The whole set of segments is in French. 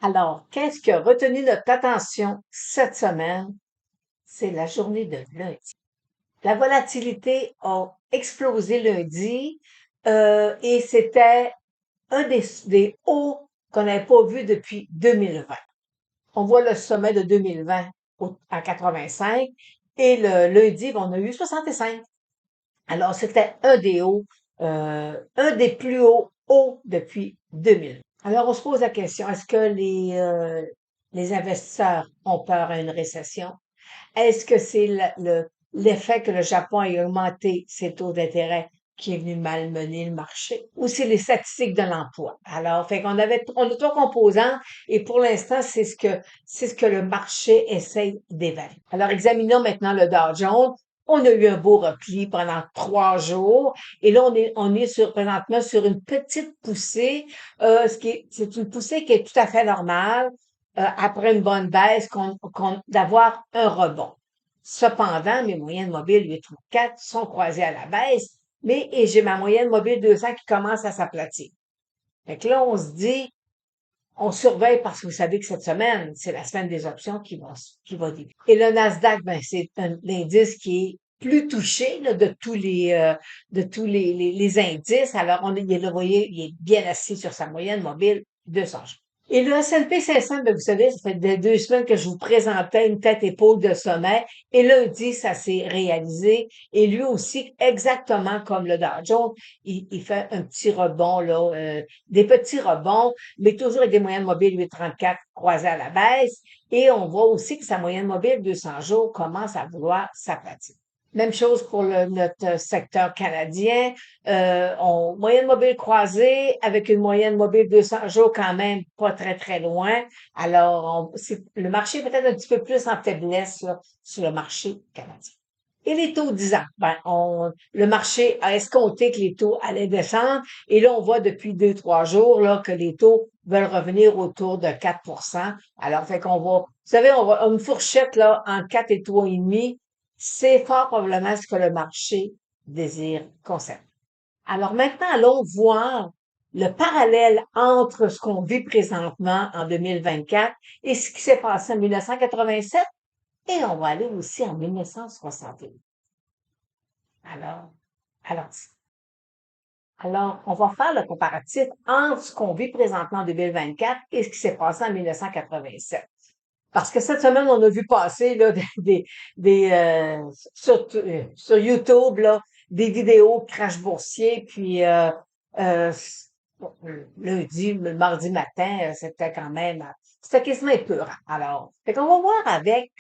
Alors, qu'est-ce qui a retenu notre attention cette semaine? C'est la journée de lundi. La volatilité a explosé lundi et c'était un des hauts qu'on n'avait pas vu depuis 2020. On voit le sommet de 2020 à 85 et le lundi, on a eu 65. Alors, c'était un des hauts, un des plus hauts depuis 2000. Alors, on se pose la question, est-ce que les investisseurs ont peur à une récession? Est-ce que c'est l'effet que le Japon ait augmenté ses taux d'intérêt qui est venu malmener le marché? Ou c'est les statistiques de l'emploi? Alors, on a trois composants et pour l'instant, c'est ce que le marché essaie d'évaluer. Alors, examinons maintenant le Dow Jones. On a eu un beau repli pendant 3 jours et là, présentement sur une petite poussée, c'est une poussée qui est tout à fait normale après une bonne baisse, d'avoir un rebond. Cependant, mes moyennes mobiles 8,4 sont croisées à la baisse, et j'ai ma moyenne mobile 200 qui commence à s'aplatir. Fait que là, on se dit, on surveille parce que vous savez que cette semaine, c'est la semaine des options qui va débuter. Et le Nasdaq, ben, c'est l'indice qui est plus touché là, de tous les indices. Alors, vous voyez, il est bien assis sur sa moyenne mobile 200 jours. Et le S&P 500, ben, vous savez, ça fait 2 semaines que je vous présentais une tête-épaule de sommet. Et lundi, ça s'est réalisé. Et lui aussi, exactement comme le Dow Jones, il fait un petit rebond, là, des petits rebonds, mais toujours avec des moyennes mobiles 8,34 croisées à la baisse. Et on voit aussi que sa moyenne mobile 200 jours commence à vouloir s'aplatir. Même chose pour notre secteur canadien. Moyenne mobile croisée avec une moyenne mobile 200 jours quand même pas très, très loin. Alors, le marché est peut-être un petit peu plus en faiblesse là, sur le marché canadien. Et les taux 10 ans, le marché a escompté que les taux allaient descendre et là, on voit depuis 2, 3 jours là, que les taux veulent revenir autour de 4%. Alors, fait qu'on va, vous savez, on va une fourchette là entre 4 et 3,5. C'est fort probablement ce que le marché désire conserver. Alors maintenant, allons voir le parallèle entre ce qu'on vit présentement en 2024 et ce qui s'est passé en 1987 et on va aller aussi en 1961. Alors, alors, alors, on va faire le comparatif entre ce qu'on vit présentement en 2024 et ce qui s'est passé en 1987. Parce que cette semaine, on a vu passer là, sur YouTube là, des vidéos crash boursier, puis euh, bon, lundi, le mardi matin, c'était quasiment épeurant. Alors, fait qu'on va voir avec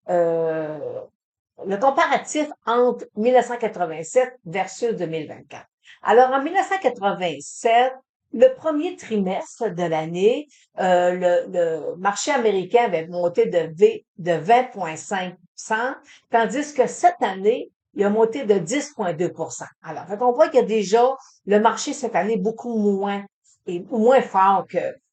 le comparatif entre 1987 versus 2024. Alors, en 1987, le premier trimestre de l'année, le marché américain avait monté de 20,5%, tandis que cette année, il a monté de 10,2%. Alors, on voit qu'il y a déjà le marché cette année beaucoup moins fort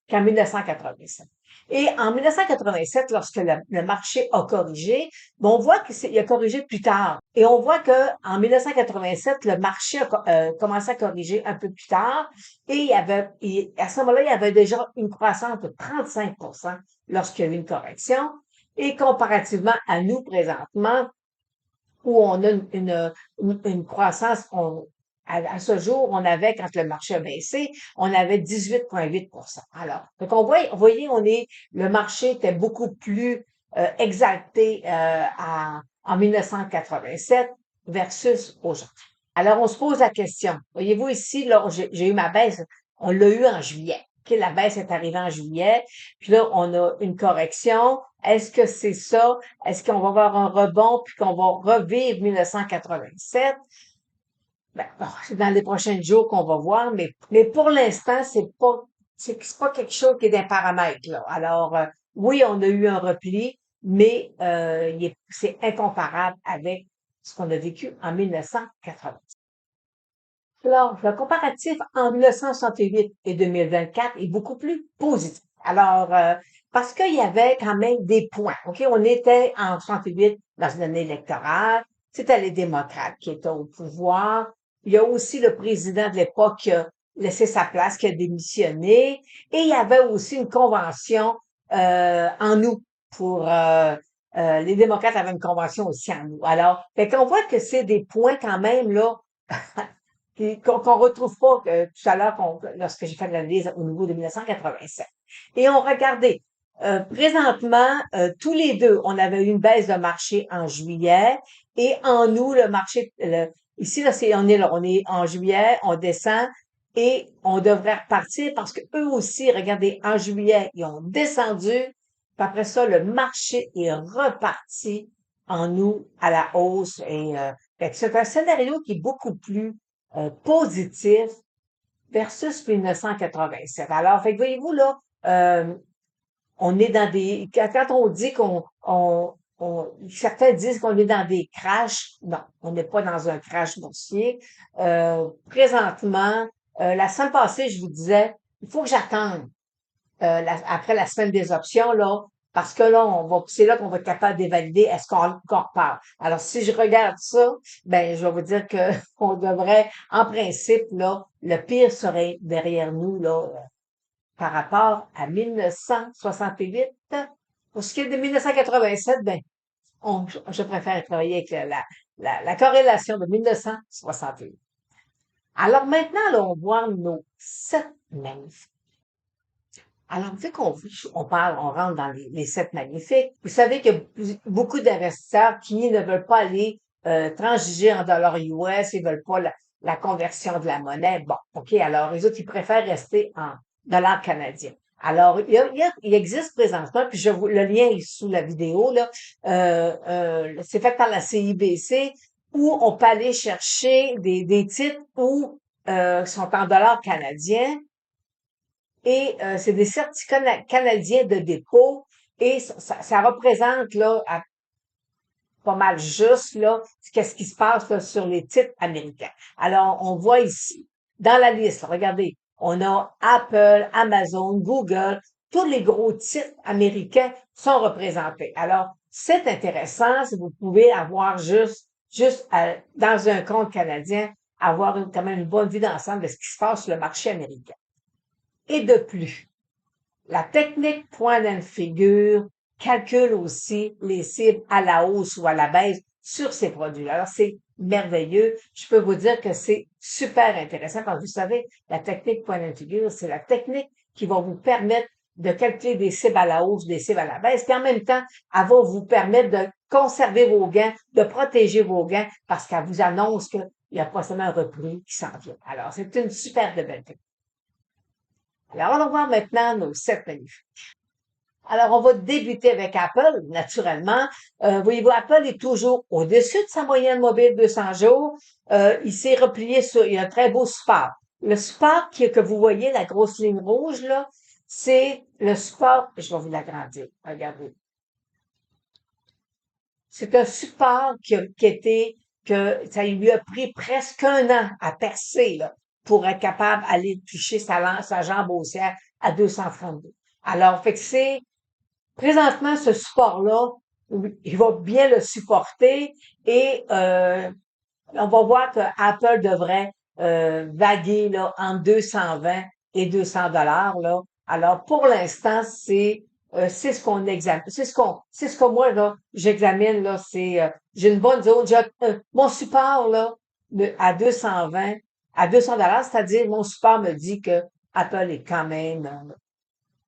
qu'en 1987. Et en 1987, lorsque le marché a corrigé, on voit qu'il a corrigé plus tard. Et on voit que en 1987, le marché a commencé à corriger un peu plus tard. Et à ce moment-là, il y avait déjà une croissance de 35% lorsqu'il y a eu une correction. Et comparativement à nous présentement, où on a une croissance, à ce jour, on avait, quand le marché a baissé, on avait 18,8%. Alors, donc vous voyez, le marché était beaucoup plus exalté en 1987 versus aujourd'hui. Alors, on se pose la question. Voyez-vous ici, là, j'ai eu ma baisse, on l'a eu en juillet. OK, la baisse est arrivée en juillet, puis là, on a une correction. Est-ce que c'est ça? Est-ce qu'on va avoir un rebond puis qu'on va revivre 1987? Ben, bon, c'est dans les prochains jours qu'on va voir, mais pour l'instant, c'est pas quelque chose qui est d'un paramètre, là. Alors, oui, on a eu un repli, mais c'est incomparable avec ce qu'on a vécu en 1980. Alors, le comparatif en 1968 et 2024 est beaucoup plus positif. Alors, parce qu'il y avait quand même des points. OK? On était en 68 dans une année électorale. C'était les démocrates qui étaient au pouvoir. Il y a aussi le président de l'époque laissé sa place, qui a démissionné. Et il y avait aussi une convention en août pour les démocrates avaient une convention aussi en août. Alors, fait qu'on voit que c'est des points quand même là qu'on retrouve pas tout à l'heure lorsque j'ai fait l'analyse au niveau de 1987. Et on regardait. Présentement, tous les deux, on avait eu une baisse de marché en juillet et en août, le marché, ici, là, on est en juillet, on descend et on devrait repartir parce que eux aussi, regardez, en juillet, ils ont descendu, puis après ça, le marché est reparti en août à la hausse et fait que c'est un scénario qui est beaucoup plus positif versus 1987. Alors, fait que voyez-vous là, euh, on est dans des quand on dit certains disent qu'on est dans des crashs, non, on n'est pas dans un crash boursier. Présentement, la semaine passée, je vous disais, il faut que j'attende après la semaine des options, là, parce que là, c'est là qu'on va être capable d'évaluer est-ce qu'on repart. Alors, si je regarde ça, ben, je vais vous dire que on devrait, en principe, là, le pire serait derrière nous, là, par rapport à 1968. Pour ce qui est de 1987, ben, je préfère travailler avec la corrélation de 1968. Alors maintenant, là, on voit nos 7 magnifiques. Alors, vu on parle, on rentre dans les 7 magnifiques, vous savez qu'il y a beaucoup d'investisseurs qui ne veulent pas aller transiger en dollars US, ils veulent pas la conversion de la monnaie. Bon, OK, alors les autres, ils préfèrent rester en dollars canadiens. Alors, il existe présentement, puis le lien est sous la vidéo, là, c'est fait par la CIBC, où on peut aller chercher des titres où sont en dollars canadiens et c'est des certificats canadiens de dépôt et ça représente là pas mal juste là qu'est-ce qui se passe là, sur les titres américains. Alors on voit ici dans la liste, regardez, on a Apple, Amazon, Google, tous les gros titres américains sont représentés. Alors c'est intéressant si vous pouvez avoir juste dans un compte canadien avoir quand même une bonne vue d'ensemble de ce qui se passe sur le marché américain. Et de plus, la technique point and figure calcule aussi les cibles à la hausse ou à la baisse sur ces produits-là. Alors, c'est merveilleux. Je peux vous dire que c'est super intéressant parce que vous savez, la technique point and figure, c'est la technique qui va vous permettre de calculer des cibles à la hausse, des cibles à la baisse, puis en même temps, elle va vous permettre de conserver vos gains, de protéger vos gains parce qu'elle vous annonce qu'il y a possiblement un repris qui s'en vient. Alors, c'est une super de belle technique. Alors, on va voir maintenant nos 7 magnifiques. Alors, on va débuter avec Apple, naturellement. Voyez-vous, Apple est toujours au-dessus de sa moyenne mobile 200 jours. Il s'est replié il y a un très beau support. Le support que vous voyez, la grosse ligne rouge, là, c'est le support, je vais vous l'agrandir, regardez. C'est un support que ça lui a pris presque un an à percer, là, pour être capable d'aller toucher sa jambe haussière à 232. Alors, fait que présentement, ce support-là, il va bien le supporter et on va voir que Apple devrait vaguer là, entre 220 et 200 $ là. Alors, pour l'instant, c'est ce qu'on examine. C'est ce que moi, là, j'examine, là, j'ai une bonne zone. Mon support, là, à 220, à 200 $, c'est-à-dire, mon support me dit que Apple est quand même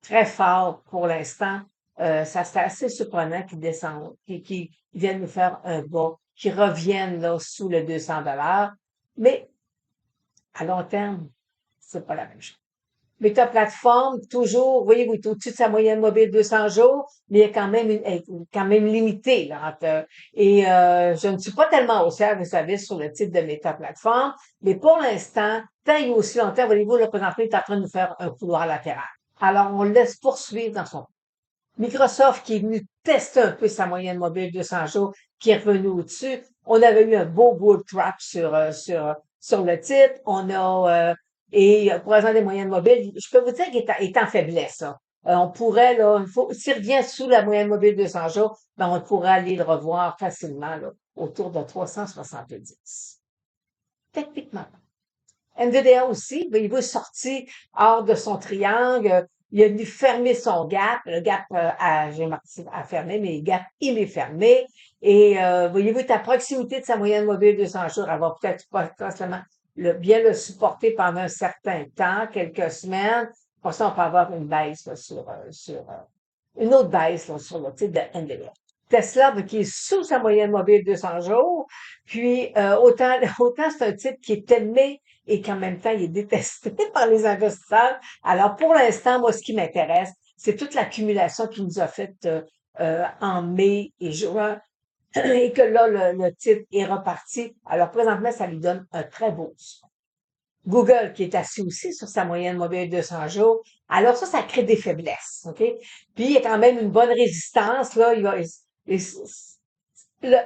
très fort pour l'instant. Ça serait assez surprenant qu'ils descendent, qu'ils viennent nous faire un bas, qu'ils reviennent là sous le 200 $. Mais à long terme, c'est pas la même chose. Mais ta plateforme, toujours, voyez-vous, est au-dessus de sa moyenne mobile 200 jours, mais il est quand même, elle est quand même limitée, là, et je ne suis pas tellement haussière, vous savez, sur le titre de Meta Plateforme, mais pour l'instant, tant et aussi longtemps, voyez-vous, le présentement est en train de nous faire un couloir latéral. Alors, on le laisse poursuivre dans son Microsoft qui est venu tester un peu sa moyenne mobile 200 jours, qui est revenu au-dessus. On avait eu un beau bull trap sur le titre. Et pour l'instant des moyennes mobiles, je peux vous dire qu'il est en faiblesse. Ça. On pourrait, là, s'il revient sous la moyenne mobile 200 jours, ben, on pourrait aller le revoir facilement là, autour de 370. Techniquement. NVDA aussi, voyez-vous, est sorti hors de son triangle. Il a dû fermer son gap. Le gap, j'ai marqué à fermer, mais le gap, il est fermé. Et voyez-vous, est à proximité de sa moyenne mobile 200 jours. Elle va peut-être pas seulement bien le supporter pendant un certain temps, quelques semaines. Pour ça, on peut avoir une baisse là, une autre baisse là, sur le titre de NVIDIA. Tesla, qui est sous sa moyenne mobile 200 jours. Puis, autant c'est un titre qui est aimé et qu'en même temps, il est détesté par les investisseurs. Alors, pour l'instant, moi, ce qui m'intéresse, c'est toute l'accumulation qu'il nous a faite en mai et juin et que là, le titre est reparti. Alors, présentement, ça lui donne un très beau son. Google, qui est assis aussi sur sa moyenne mobile 200 jours. Alors ça crée des faiblesses, OK? Puis, il y a quand même une bonne résistance, là.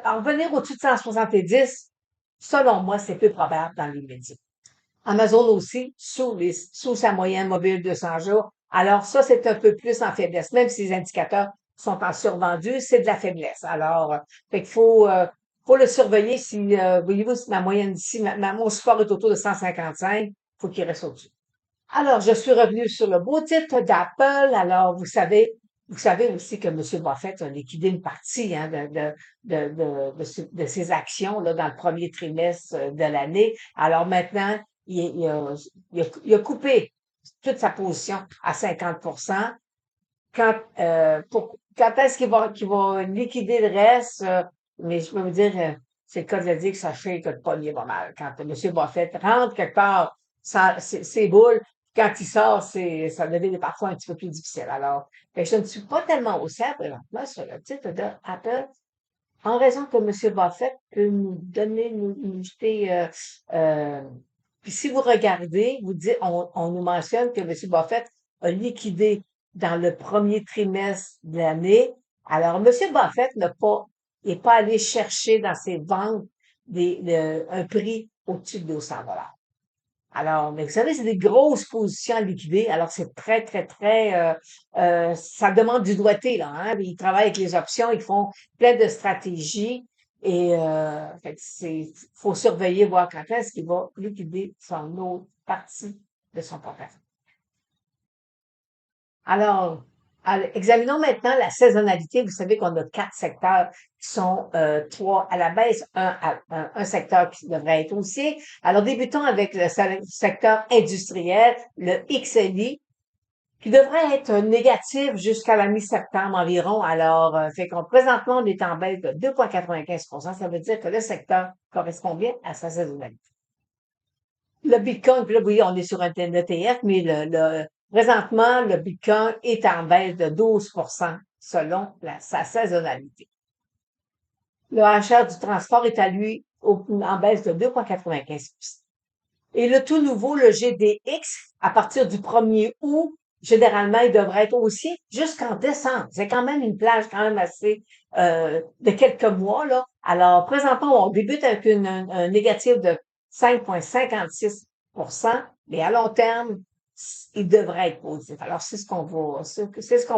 En revenir au-dessus de 170, selon moi, c'est peu probable dans l'immédiat. Amazon aussi, sous sa moyenne mobile 200 jours. Alors ça, c'est un peu plus en faiblesse. Même si les indicateurs sont en survendu, c'est de la faiblesse. Alors, fait qu'il faut le surveiller si, voyez-vous, si ma moyenne d'ici, mon support est autour de 155, faut qu'il reste au-dessus. Alors, je suis revenue sur le beau titre d'Apple. Alors, vous savez aussi que M. Buffett a liquidé une partie hein, de ses actions là, dans le premier trimestre de l'année. Alors maintenant, il a coupé toute sa position à 50%. Quand est-ce qu'il va liquider le reste? Mais je peux vous dire, c'est le cas de le dire que ça fait que le poignet va mal. Quand M. Buffett rentre quelque part, c'est boule. Quand il sort, ça devient parfois un petit peu plus difficile. Alors, je ne suis pas tellement haussière présentement sur le titre de Apple, en raison que M. Buffett peut nous donner, nous jeter, puis si vous regardez, on nous mentionne que M. Buffett a liquidé dans le premier trimestre de l'année. Alors, M. Buffett n'est pas allé chercher dans ses ventes un prix au-dessus de 200 $. Alors, mais vous savez, c'est des grosses positions à liquider. Alors, c'est très, très, très, ça demande du doigté, là, hein. Ils travaillent avec les options, ils font plein de stratégies et, fait que faut surveiller, voir quand est-ce qu'il va liquider son autre partie de son portefeuille. Alors, examinons maintenant la saisonnalité. Vous savez qu'on a 4 secteurs qui sont trois à la baisse, un secteur qui devrait être haussier. Alors, débutons avec le secteur industriel, le XLI, qui devrait être négatif jusqu'à la mi-septembre environ. Alors, fait qu'on présentement, on est en baisse de 2,95%. Ça veut dire que le secteur correspond bien à sa saisonnalité. Le Bitcoin, puis là, vous voyez, on est sur un ETF, mais présentement, le Bitcoin est en baisse de 12% selon sa saisonnalité. Le HR du transport est à lui en baisse de 2,95%. Et le tout nouveau, le GDX, à partir du 1er août, généralement, il devrait être aussi jusqu'en décembre. C'est quand même une plage quand même assez de quelques mois, là. Alors, présentement, on débute avec un négatif de 5,56%, mais à long terme, il devrait être positif. Alors, c'est ce qu'on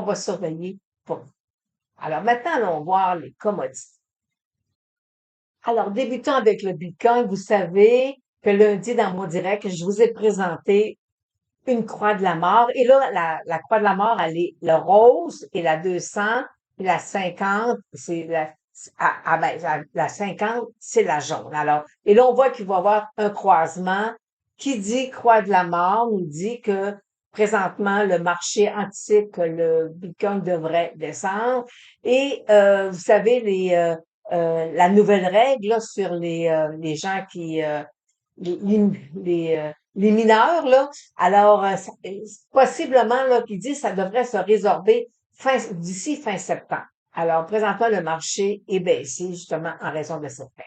va surveiller pour vous. Alors, maintenant, allons voir les commodités. Alors, débutons avec le Bitcoin. Vous savez que lundi, dans mon direct, je vous ai présenté une croix de la mort. Et là, la croix de la mort, elle est le rose et la 200, et la 50, c'est la 50, c'est la jaune. Alors, et là, on voit qu'il va y avoir un croisement. Qui dit croix de la mort nous dit que présentement, le marché anticipe que le Bitcoin devrait descendre. Et vous savez, la nouvelle règle là, sur les gens qui les mineurs, là. Alors, possiblement, là, qui dit ça devrait se résorber d'ici fin septembre. Alors, présentement, le marché est baissé, justement, en raison de cette fin.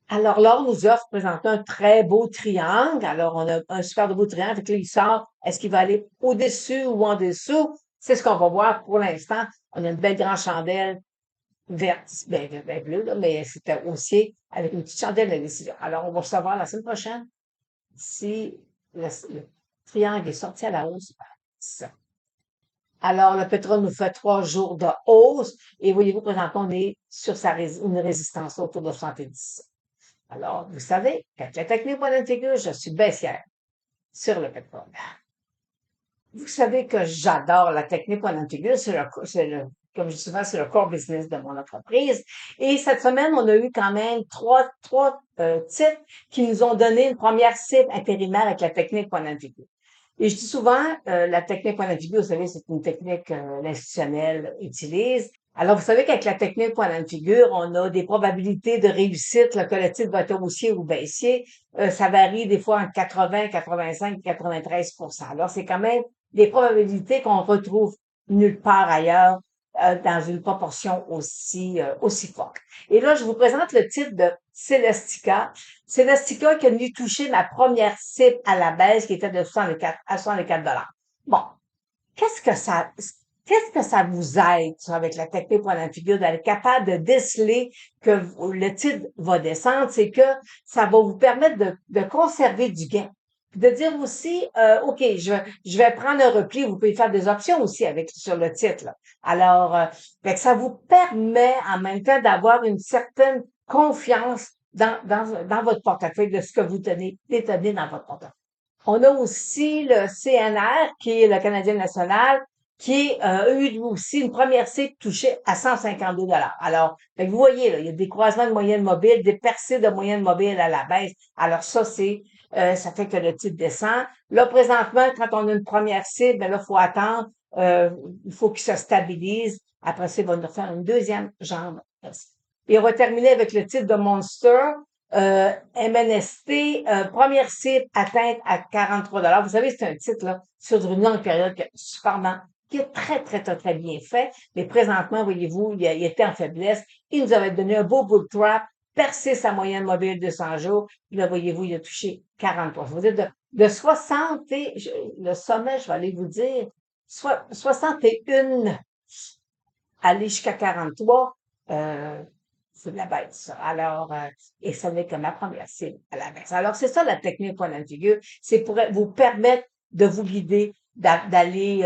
Alors, l'or nous offre présentement un très beau triangle. Alors, on a un super beau triangle. Fait là, il sort. Est-ce qu'il va aller au-dessus ou en dessous? C'est ce qu'on va voir pour l'instant. On a une belle grande chandelle verte, ben bleue, là, mais c'était haussier avec une petite chandelle de décision. Alors, on va savoir la semaine prochaine si le triangle est sorti à la hausse. Ça. Alors, le pétrole nous fait 3 jours de hausse et voyez-vous, présentement, on est sur une résistance autour de 70. Alors, vous savez, quand la technique bonne figure, je suis baissière. sur le pétrole. Vous savez que j'adore la technique point and figure, comme je dis souvent, c'est le core business de mon entreprise. Et cette semaine, on a eu quand même trois titres qui nous ont donné une première cible intérimaire avec la technique point and figure. Et je dis souvent, la technique point and figure, vous savez, c'est une technique que l'institutionnel utilise. Alors, vous savez qu'avec la technique point and figure, on a des probabilités de réussite, là, que le titre va être haussier ou baissier. Ça varie des fois entre 80, 85, 93%. Alors, c'est quand même des probabilités qu'on retrouve nulle part ailleurs dans une proportion aussi forte. Et là, je vous présente le titre de Celestica. Celestica qui a venu toucher ma première cible à la baisse qui était de 64 à 64 $. Bon, qu'est-ce que ça, qu'est-ce que ça vous aide, ça, avec la technique point and figure, d'être capable de déceler que le titre va descendre, c'est que ça va vous permettre de conserver du gain. Puis de dire aussi, OK, je vais prendre un repli, vous pouvez faire des options aussi avec sur le titre, là. Alors, fait que ça vous permet en même temps d'avoir une certaine confiance dans votre portefeuille, de ce que vous détenez dans votre portefeuille. On a aussi le CNR, qui est le Canadien national, qui a eu lui aussi une première cible touchée à 152 $. Alors, fait que vous voyez, là, il y a des croisements de moyenne mobile, des percées de moyenne mobile à la baisse. Alors ça, ça fait que le titre descend. Là, présentement, quand on a une première cible, ben là, il faut attendre. Il faut qu'il se stabilise. Après ça, il va nous faire une deuxième jambe. Et on va terminer avec le titre de Monster. MNST, première cible atteinte à 43 $. Vous savez, c'est un titre là, sur une longue période qui est très bien fait. Mais présentement, voyez-vous, il était en faiblesse. Il nous avait donné un beau bull trap, percé sa moyenne mobile de 100 jours. Puis là, voyez-vous, il a touché 43. Je veux dire, de 60 le sommet, je vais aller vous dire, 61 aller jusqu'à 43, c'est de la baisse, ça. Alors, et ce n'est que ma première cible à la baisse. Alors, c'est ça la technique point and figure. C'est pour vous permettre de vous guider, d'aller,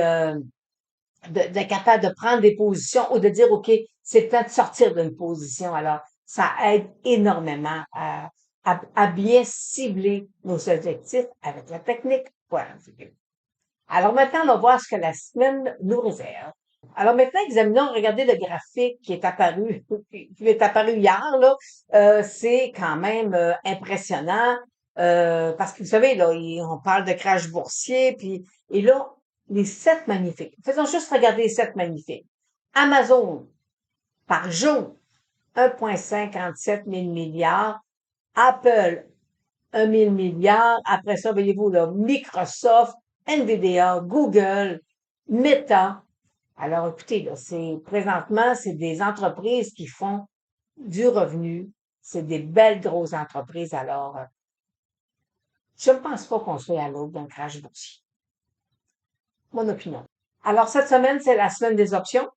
d'être capable de prendre des positions ou de dire, OK, c'est le temps de sortir d'une position. Alors, ça aide énormément à bien cibler nos objectifs avec la technique point and figure. Alors maintenant, on va voir ce que la semaine nous réserve. Alors maintenant, examinons, regardez le graphique qui est apparu, qui est apparu hier, là. C'est quand même impressionnant. Parce que vous savez, là, on parle de crash boursier, puis et là, les 7 magnifiques. Faisons juste regarder les 7 magnifiques. Amazon, par jour, 1,57 000 milliards. Apple, 1 000 milliards. Après ça, voyez-vous, là, Microsoft, Nvidia, Google, Meta. Alors, écoutez, là, présentement, c'est des entreprises qui font du revenu. C'est des belles grosses entreprises. Alors, je ne pense pas qu'on soit à l'aube d'un crash boursier. Mon opinion. Alors, cette semaine, c'est la semaine des options.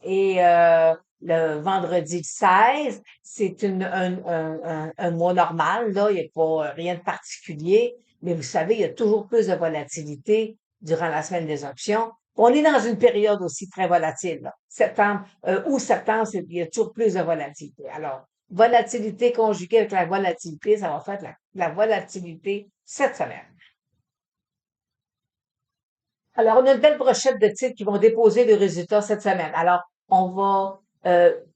Et le vendredi 16, c'est un mois normal. Là, il n'y a pas rien de particulier. Mais vous savez, il y a toujours plus de volatilité durant la semaine des options. On est dans une période aussi très volatile. Là. Septembre, il y a toujours plus de volatilité. Alors, volatilité conjuguée avec la volatilité, ça va faire de la volatilité cette semaine. Alors, on a une belle brochette de titres qui vont déposer des résultats cette semaine. Alors, on va,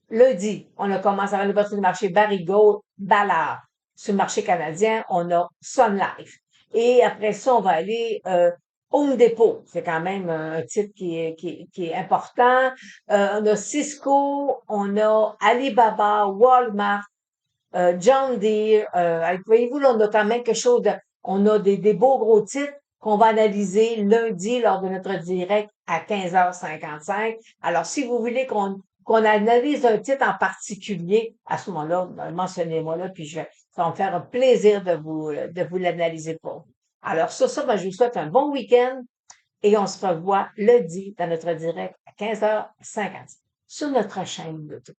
lundi, on a commencé à l'ouverture du marché Barrigo, Ballard. Sur le marché canadien, on a Sun Life. Et après ça, on va aller, Home Depot. C'est quand même un titre qui est important. On a Cisco, on a Alibaba, Walmart, John Deere. Voyez-vous, là, on a quand même quelque chose on a des beaux gros titres qu'on va analyser lundi lors de notre direct à 15h55. Alors, si vous voulez qu'on analyse un titre en particulier, à ce moment-là, mentionnez-moi là, puis ça va me faire un plaisir de vous l'analyser pour vous. Alors, ben, je vous souhaite un bon week-end et on se revoit lundi dans notre direct à 15h50 sur notre chaîne YouTube.